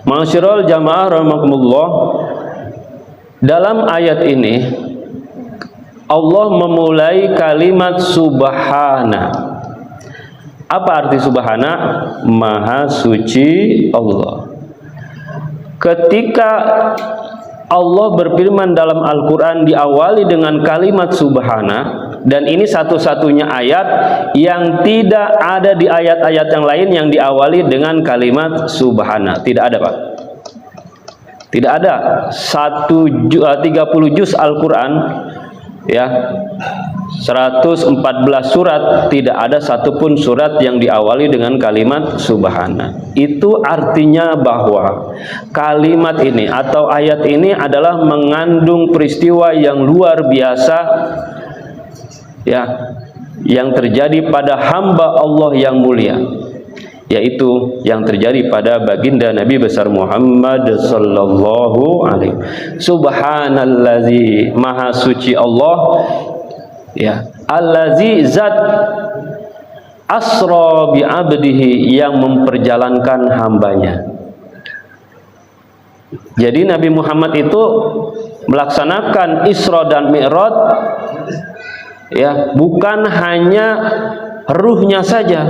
Ma'asyiral jamaah rahimakumullah, dalam ayat ini Allah memulai kalimat subhana. Apa arti subhana? Maha suci Allah. Ketika Allah berfirman dalam Al-Quran diawali dengan kalimat subhana, dan ini satu-satunya ayat yang tidak ada di ayat-ayat yang lain yang diawali dengan kalimat subhana. Tidak ada, Pak. Tidak ada. 30 juz Al-Quran, ya, 114 surat, tidak ada satupun surat yang diawali dengan kalimat subhana. Itu artinya bahwa kalimat ini atau ayat ini adalah mengandung peristiwa yang luar biasa, ya, yang terjadi pada hamba Allah yang mulia, yaitu yang terjadi pada baginda Nabi besar Muhammad sallallahu alaihi. Subhanallazi, maha suci Allah, ya, allazi zat asra bi abdihi, yang memperjalankan hambanya. Jadi Nabi Muhammad itu melaksanakan Isra dan Mi'raj, ya, bukan hanya ruhnya saja,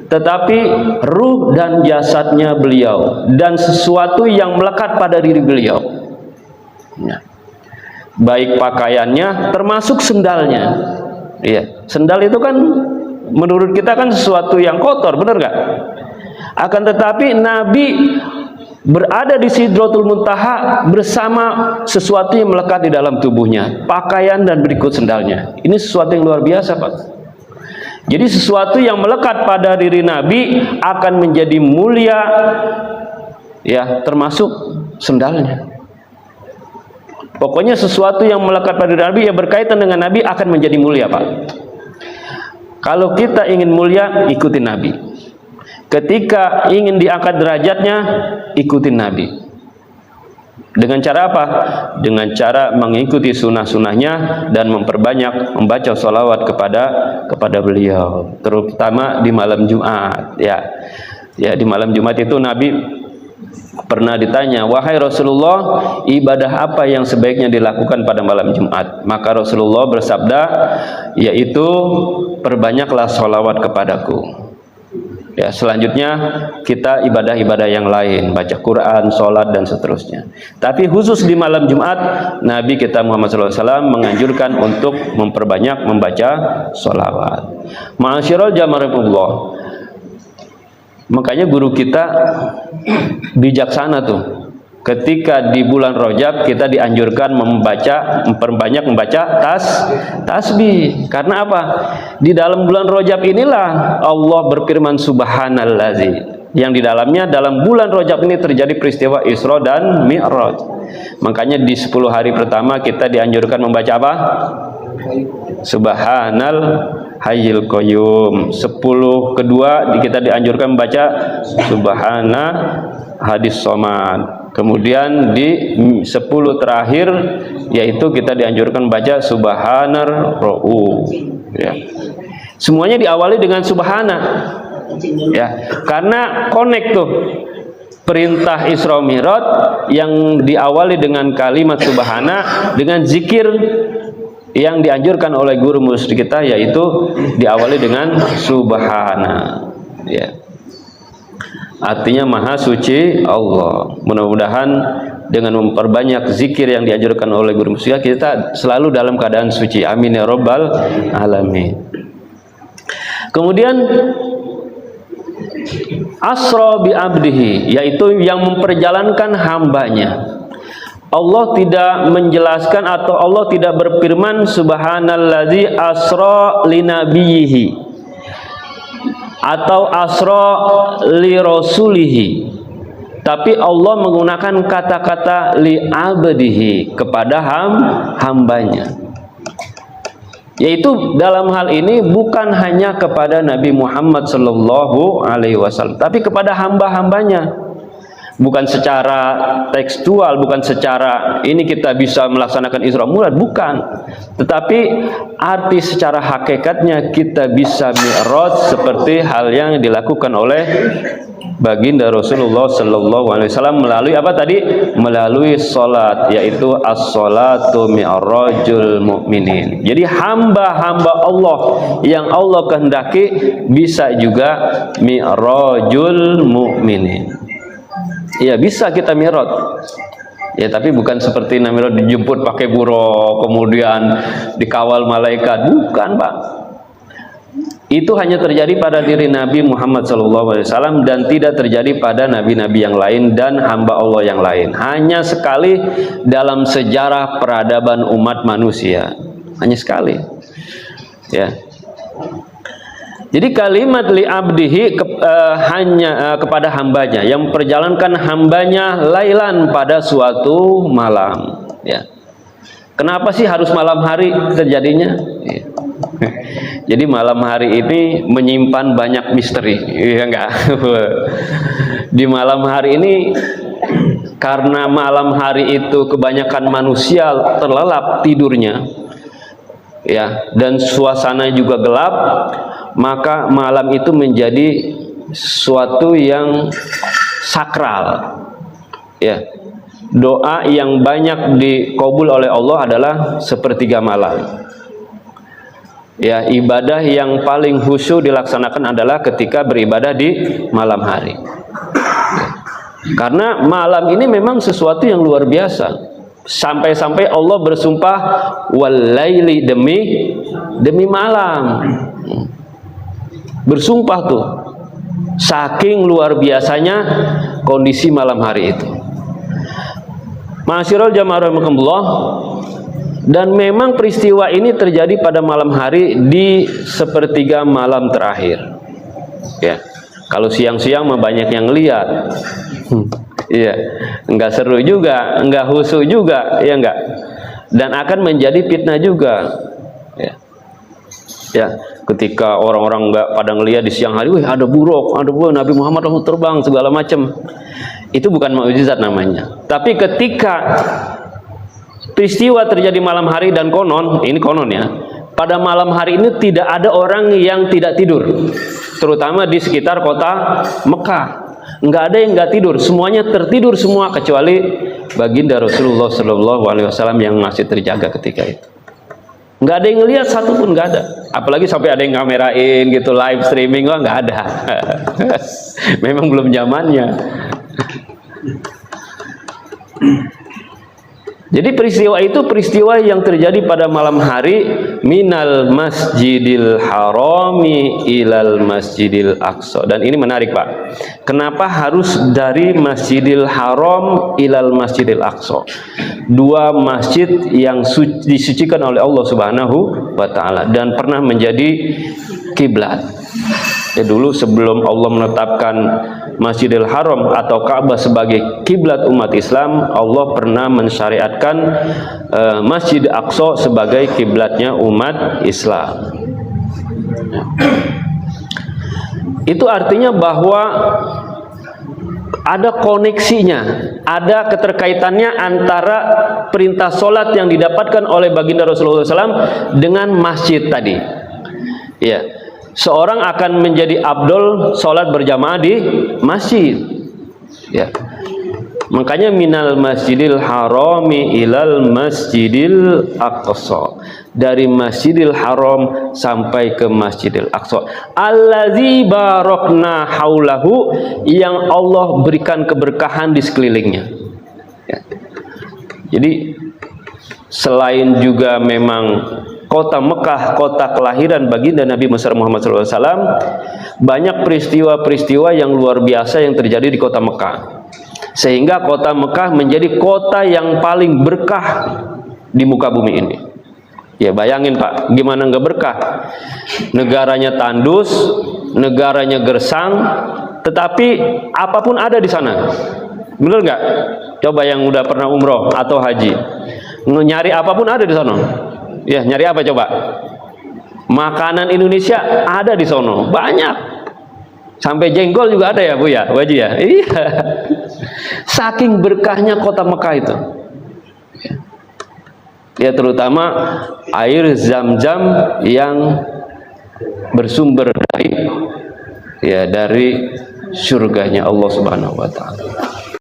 tetapi ruh dan jasadnya beliau dan sesuatu yang melekat pada diri beliau, ya. Baik pakaiannya termasuk sendalnya, ya. Sendal itu kan menurut kita kan sesuatu yang kotor, benar nggak? Akan tetapi Nabi berada di Sidratul Muntaha bersama sesuatu yang melekat di dalam tubuhnya, pakaian dan berikut sendalnya. Ini sesuatu yang luar biasa, Pak. Jadi sesuatu yang melekat pada diri Nabi akan menjadi mulia, ya, termasuk sendalnya. Pokoknya sesuatu yang melekat pada diri Nabi yang berkaitan dengan Nabi akan menjadi mulia, Pak. Kalau kita ingin mulia, ikuti Nabi. Ketika ingin diangkat derajatnya, ikuti Nabi. Dengan cara apa? Dengan cara mengikuti sunnah-sunnahnya dan memperbanyak membaca sholawat kepada beliau, terutama di malam Jumat, ya. Ya, di malam Jumat itu Nabi pernah ditanya, wahai Rasulullah, ibadah apa yang sebaiknya dilakukan pada malam Jumat? Maka Rasulullah bersabda, yaitu perbanyaklah sholawat kepadaku. Ya, selanjutnya kita ibadah-ibadah yang lain, baca Quran, sholat dan seterusnya. Tapi khusus di malam Jumat, Nabi kita Muhammad SAW menganjurkan untuk memperbanyak membaca sholawat. Ma'asyiral jamaah, makanya guru kita bijaksana tuh. Ketika di bulan Rajab kita dianjurkan memperbanyak membaca tasbih. Karena apa? Di dalam bulan Rajab inilah Allah berfirman subhanallazi, yang di dalamnya dalam bulan Rajab ini terjadi peristiwa Isra dan Mi'raj. Makanya di 10 hari pertama kita dianjurkan membaca apa? Subhanal Hayyul Qayyum. 10 kedua kita dianjurkan membaca Subhana Hadis Somad. Kemudian di 10 terakhir yaitu kita dianjurkan membaca Subhanar Ra'u, ya. Semuanya diawali dengan Subhana, ya, karena connect tuh perintah Isra Mi'raj yang diawali dengan kalimat Subhana dengan zikir yang dianjurkan oleh guru murid kita, yaitu diawali dengan Subhana, ya. Artinya maha suci Allah. Mudah-mudahan dengan memperbanyak zikir yang dianjurkan oleh guru murid kita selalu dalam keadaan suci. Amin ya rabbal alamin. Kemudian asra bi abdihi, yaitu yang memperjalankan hambanya. Allah tidak menjelaskan atau Allah tidak berfirman subhanallazi asra linabiyhi atau asra li rasulihi, tapi Allah menggunakan kata-kata li abdihi, kepada hambanya, yaitu dalam hal ini bukan hanya kepada Nabi Muhammad sallallahu alaihi wasallam, tapi kepada hamba-hambanya. Bukan secara tekstual, bukan secara ini kita bisa melaksanakan Isra Mi'raj, bukan. Tetapi arti secara hakikatnya kita bisa Mi'raj seperti hal yang dilakukan oleh baginda Rasulullah Sallallahu Alaihi Wasallam melalui apa tadi? Melalui salat, yaitu as-salatu mi'rajul mu'minin. Jadi hamba-hamba Allah yang Allah kehendaki bisa juga mi'rajul mu'minin. Ya bisa kita mi'raj. Ya tapi bukan seperti mi'raj dijemput pakai buruk kemudian dikawal malaikat, bukan Pak. Itu hanya terjadi pada diri Nabi Muhammad SAW dan tidak terjadi pada nabi-nabi yang lain dan hamba Allah yang lain. Hanya sekali dalam sejarah peradaban umat manusia, hanya sekali. Ya. Jadi kalimat li abdihi hanya kepada hambanya yang memperjalankan hambanya lailan pada suatu malam. Ya. Kenapa sih harus malam hari terjadinya? Ya. Jadi malam hari ini menyimpan banyak misteri, ya enggak? Di malam hari ini karena malam hari itu kebanyakan manusia terlelap tidurnya, ya, dan suasana juga gelap, maka malam itu menjadi suatu yang sakral, ya. Doa yang banyak dikabul oleh Allah adalah sepertiga malam. Ya, ibadah yang paling khusyuk dilaksanakan adalah ketika beribadah di malam hari. Karena malam ini memang sesuatu yang luar biasa. Sampai-sampai Allah bersumpah walaili, demi malam. Bersumpah tuh. Saking luar biasanya kondisi malam hari itu. Ma'asyiral jamaah rahimakumullah. Dan memang peristiwa ini terjadi pada malam hari di sepertiga malam terakhir. Ya, kalau siang-siang mah banyak yang lihat. Iya, enggak seru juga, enggak khusyuk juga, ya enggak. Dan akan menjadi fitnah juga. Ya, ya, ketika orang-orang enggak pada ngelihat di siang hari, wih ada buruk, Nabi Muhammad terbang segala macam. Itu bukan mukjizat namanya. Tapi ketika peristiwa terjadi malam hari dan konon, ini konon ya, pada malam hari ini tidak ada orang yang tidak tidur, terutama di sekitar kota Mekah. Nggak ada yang nggak tidur, semuanya tertidur semua kecuali baginda Rasulullah SAW yang masih terjaga ketika itu. Nggak ada yang ngelihat satupun, nggak ada. Apalagi sampai ada yang kamerain gitu, live streaming, wah nggak ada. Memang belum zamannya. Jadi peristiwa itu peristiwa yang terjadi pada malam hari minal masjidil harami ilal masjidil aqsa. Dan ini menarik Pak. Kenapa harus dari masjidil haram ilal masjidil aqsa? Dua masjid yang disucikan oleh Allah Subhanahu wa Ta'ala dan pernah menjadi kiblat. Ya, dulu sebelum Allah menetapkan Masjidil Haram atau Ka'bah sebagai kiblat umat Islam, Allah pernah mensyariatkan Masjid Aqsa sebagai kiblatnya umat Islam. Itu artinya bahwa ada koneksinya, ada keterkaitannya antara perintah sholat yang didapatkan oleh baginda Rasulullah SAW dengan masjid tadi. Ya. Seorang akan menjadi abdul sholat berjamaah di masjid. Ya. Makanya minal masjidil harami ilal masjidil aqsa. Dari masjidil haram sampai ke masjidil aqsa. Allazi barakna haulahu, yang Allah berikan keberkahan di sekelilingnya. Ya. Jadi selain juga memang kota Mekah, kota kelahiran baginda Nabi Muhammad SAW, banyak peristiwa-peristiwa yang luar biasa yang terjadi di kota Mekah, sehingga kota Mekah menjadi kota yang paling berkah di muka bumi ini. Ya bayangin Pak, gimana nggak berkah? Negaranya tandus, negaranya gersang, tetapi apapun ada di sana. Bener nggak? Coba yang udah pernah umroh atau haji, nyari apapun ada di sana. Ya, nyari apa coba? Makanan Indonesia ada di sono, banyak. Sampai jengkol juga ada ya Bu ya, Bu Haji ya. Iya. Saking berkahnya kota Mekah itu. Ya terutama air Zam-Zam yang bersumber dari surganya Allah Subhanahu wa taala.